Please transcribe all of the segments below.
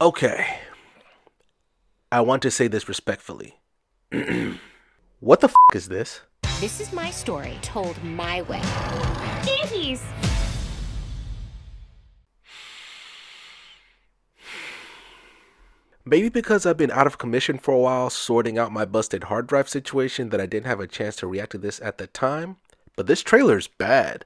Okay, I want to say this respectfully. What the f is this? This is my story, told my way. Jeez! Maybe because I've been out of commission for a while sorting out my busted hard drive situation that I didn't have a chance to react to this at the time, but this trailer's bad.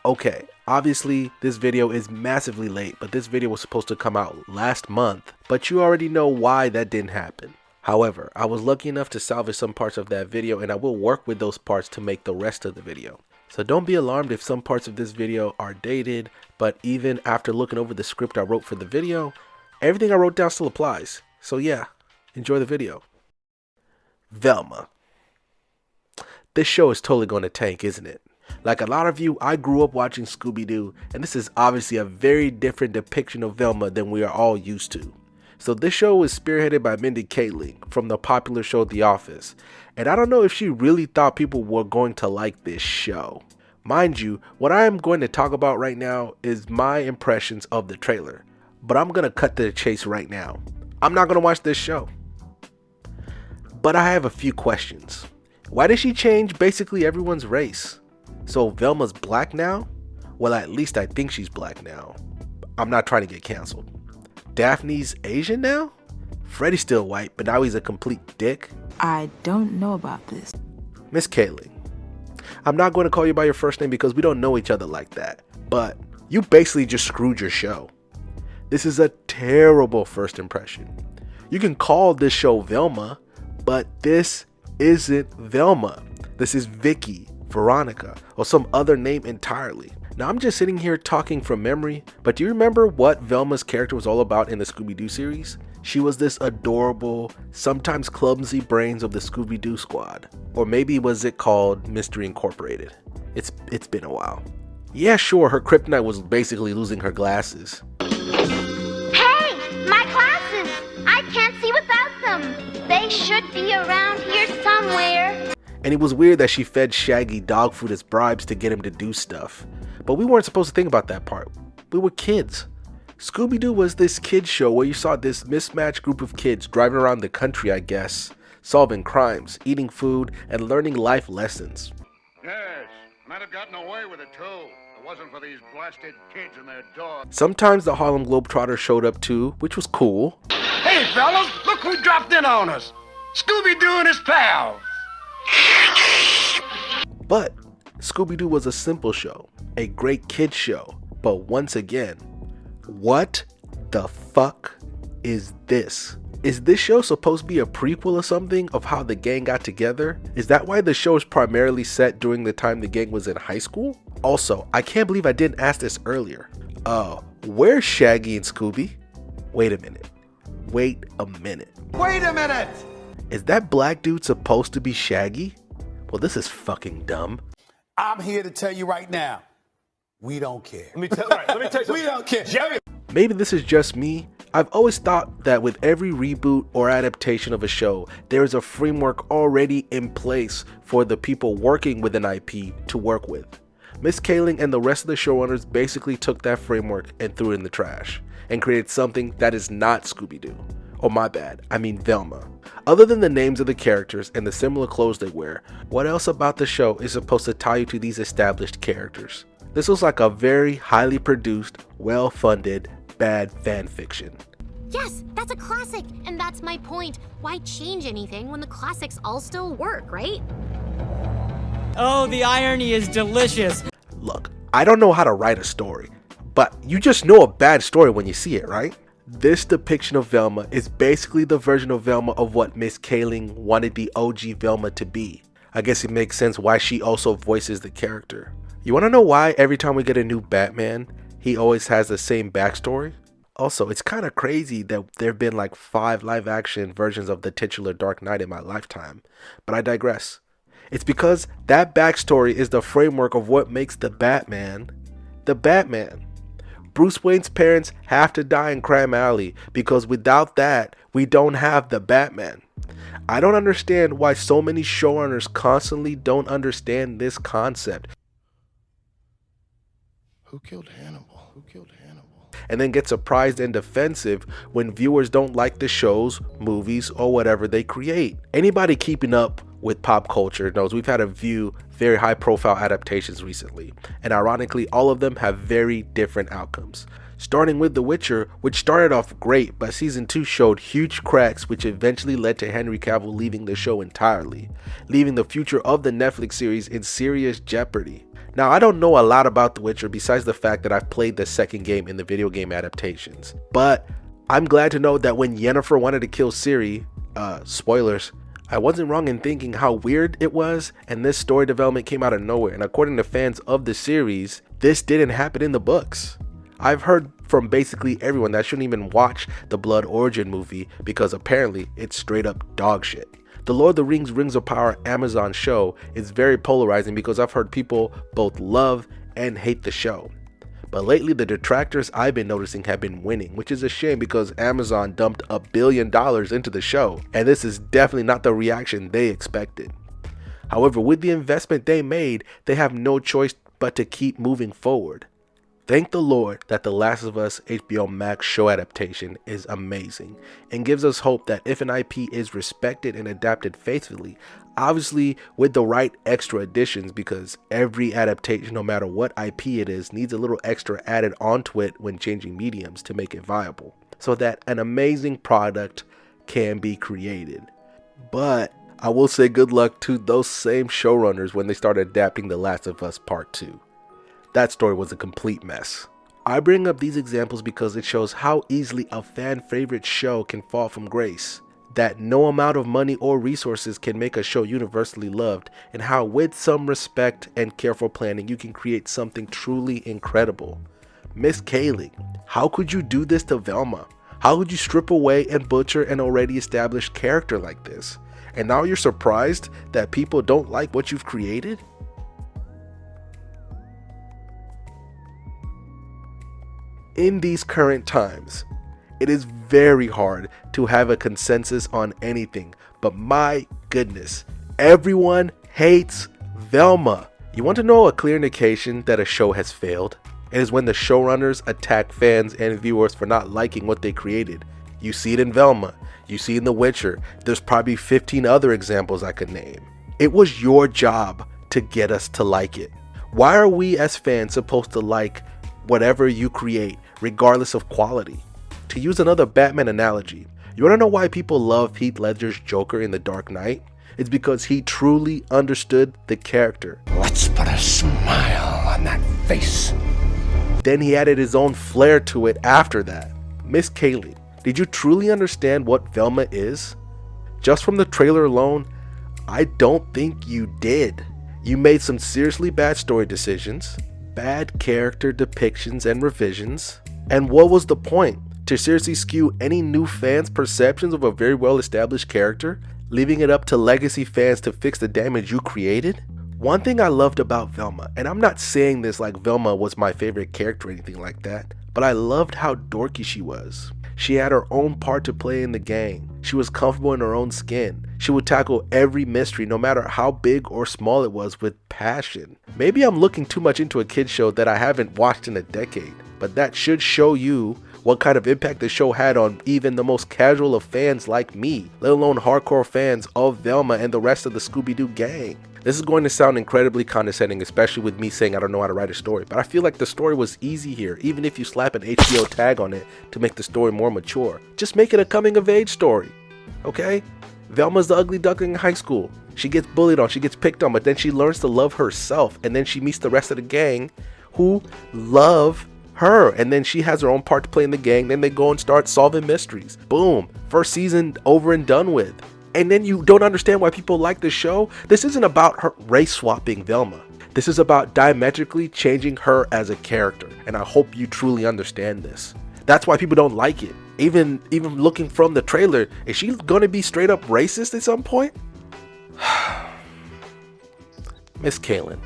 Okay, obviously this video is massively late, but this video was supposed to come out last month, but you already know why that didn't happen. However, I was lucky enough to salvage some parts of that video, and I will work with those parts to make the rest of the video. So don't be alarmed if some parts of this video are dated, but even after looking over the script I wrote for the video, everything I wrote down still applies. So yeah, enjoy the video. Velma. This show is totally going to tank, isn't it? Like a lot of you, I grew up watching Scooby Doo, and this is obviously a very different depiction of Velma than we are all used to. So this show is spearheaded by Mindy Kaling from the popular show The Office, and I don't know if she really thought people were going to like this show. Mind you, what I am going to talk about right now is my impressions of the trailer, but I'm going to cut to the chase right now. I'm not going to watch this show. But I have a few questions. Why did she change basically everyone's race? So Velma's black now? Well, at least I think she's black now. I'm not trying to get canceled. Daphne's Asian now? Freddy's still white, but now he's a complete dick? I don't know about this. Miss Kaling, I'm not going to call you by your first name because we don't know each other like that, but you basically just screwed your show. This is a terrible first impression. You can call this show Velma, but this isn't Velma. This is Vicky, Veronica, or some other name entirely. Now I'm just sitting here talking from memory, but do you remember what Velma's character was all about in the Scooby Doo series? She was this adorable, sometimes clumsy brains of the Scooby Doo squad. Or maybe was it called Mystery Incorporated? It's been a while. Yeah, sure, her kryptonite was basically losing her glasses. Hey, my glasses! I can't see without them. They should be around here somewhere. And it was weird that she fed Shaggy dog food as bribes to get him to do stuff. But we weren't supposed to think about that part. We were kids. Scooby Doo was this kid show where you saw this mismatched group of kids driving around the country, I guess, solving crimes, eating food, and learning life lessons. Yes, might have gotten away with it too. If it wasn't for these blasted kids and their dogs. Sometimes the Harlem Globetrotters showed up too, which was cool. Hey fellas, look who dropped in on us. Scooby Doo and his pals. But Scooby Doo was a simple show, a great kid show. But once again, what the fuck is this? Is this show supposed to be a prequel or something of how the gang got together? Is that why the show is primarily set during the time the gang was in high school? Also, I can't believe I didn't ask this earlier. Where's Shaggy and Scooby? Wait a minute. Wait a minute. Wait a minute! Is that black dude supposed to be Shaggy? Well, this is fucking dumb. I'm here to tell you right now, we don't care. Let me tell you something. We don't care. Jerry. Maybe this is just me. I've always thought that with every reboot or adaptation of a show, there is a framework already in place for the people working with an IP to work with. Miss Kaling and the rest of the showrunners basically took that framework and threw it in the trash and created something that is not Scooby Doo. Oh my bad, I mean Velma. Other than the names of the characters and the similar clothes they wear, what else about the show is supposed to tie you to these established characters? This was like a very highly produced, well-funded, bad fan fiction. Yes, that's a classic, and that's my point. Why change anything when the classics all still work, right? Oh, the irony is delicious. Look, I don't know how to write a story, but you just know a bad story when you see it, right? This depiction of Velma is basically the version of Velma of what Miss Kaling wanted the OG Velma to be. I guess it makes sense why she also voices the character. You wanna know why every time we get a new Batman, he always has the same backstory? Also, it's kinda crazy that there have been like 5 live action versions of the titular Dark Knight in my lifetime, but I digress. It's because that backstory is the framework of what makes the Batman the Batman. Bruce Wayne's parents have to die in Crime Alley because without that, we don't have the Batman. I don't understand why so many showrunners constantly don't understand this concept. Who killed Hannibal? Who killed Hannibal? And then get surprised and defensive when viewers don't like the shows, movies, or whatever they create. Anybody keeping up with pop culture knows we've had a few very high profile adaptations recently, and ironically all of them have very different outcomes. Starting with The Witcher, which started off great, but season 2 showed huge cracks which eventually led to Henry Cavill leaving the show entirely, leaving the future of the Netflix series in serious jeopardy. Now, I don't know a lot about The Witcher besides the fact that I've played the second game in the video game adaptations, but I'm glad to know that when Yennefer wanted to kill Ciri, spoilers, I wasn't wrong in thinking how weird it was, and this story development came out of nowhere, and according to fans of the series, this didn't happen in the books. I've heard from basically everyone that I shouldn't even watch the Blood Origin movie because apparently it's straight up dog shit. The Lord of the Rings Rings of Power Amazon show is very polarizing because I've heard people both love and hate the show. But lately the detractors I've been noticing have been winning, which is a shame because Amazon dumped $1 billion into the show, and this is definitely not the reaction they expected. However, with the investment they made, they have no choice but to keep moving forward. Thank the Lord that The Last of Us HBO Max show adaptation is amazing and gives us hope that if an IP is respected and adapted faithfully, obviously with the right extra additions, because every adaptation, no matter what IP it is, needs a little extra added onto it when changing mediums to make it viable, so that an amazing product can be created. But I will say good luck to those same showrunners when they start adapting The Last of Us Part 2. That story was a complete mess. I bring up these examples because it shows how easily a fan favorite show can fall from grace, that no amount of money or resources can make a show universally loved, and how with some respect and careful planning you can create something truly incredible. Miss Kaling, how could you do this to Velma? How could you strip away and butcher an already established character like this? And now you're surprised that people don't like what you've created? In these current times, it is very hard to have a consensus on anything, but my goodness, everyone hates Velma. You want to know a clear indication that a show has failed? It is when the showrunners attack fans and viewers for not liking what they created. You see it in Velma, you see it in The Witcher, there's probably 15 other examples I could name. It was your job to get us to like it. Why are we as fans supposed to like whatever you create, regardless of quality? To use another Batman analogy, you want to know why people love Heath Ledger's Joker in The Dark Knight? It's because he truly understood the character. Let's put a smile on that face. Then he added his own flair to it after that. Miss Kaling, did you truly understand what Velma is? Just from the trailer alone, I don't think you did. You made some seriously bad story decisions, bad character depictions and revisions, and what was the point? To seriously skew any new fans' perceptions of a very well established character, leaving it up to legacy fans to fix the damage you created? One thing I loved about Velma, and I'm not saying this like Velma was my favorite character or anything like that, but I loved how dorky she was. She had her own part to play in the gang. She was comfortable in her own skin. She would tackle every mystery, no matter how big or small it was, with passion. Maybe I'm looking too much into a kid's show that I haven't watched in a decade, but that should show you what kind of impact the show had on even the most casual of fans like me, let alone hardcore fans of Velma and the rest of the Scooby Doo gang. This is going to sound incredibly condescending, especially with me saying I don't know how to write a story, but I feel like the story was easy here, even if you slap an HBO tag on it to make the story more mature. Just make it a coming of age story, okay? Velma's the ugly duckling in high school. She gets bullied on, she gets picked on, but then she learns to love herself, and then she meets the rest of the gang who love her, and then she has her own part to play in the gang. Then they go and start solving mysteries. Boom, first season over and done with. And then you don't understand why people like the show? This isn't about her race swapping Velma. This is about diametrically changing her as a character, and I hope you truly understand this. That's why people don't like it. Even looking from the trailer, is she gonna be straight up racist at some point? Miss Kaling,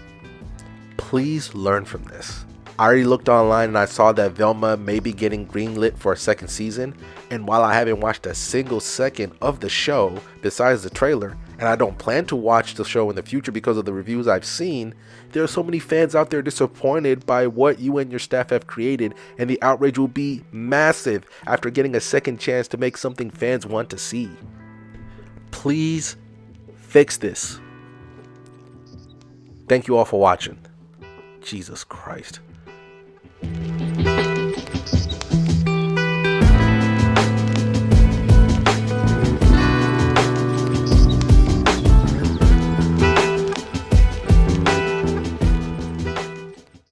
please learn from this. I already looked online and I saw that Velma may be getting greenlit for a second season, and while I haven't watched a single second of the show besides the trailer, and I don't plan to watch the show in the future because of the reviews I've seen, there are so many fans out there disappointed by what you and your staff have created, and the outrage will be massive after getting a second chance to make something fans want to see. Please fix this. Thank you all for watching. Jesus Christ.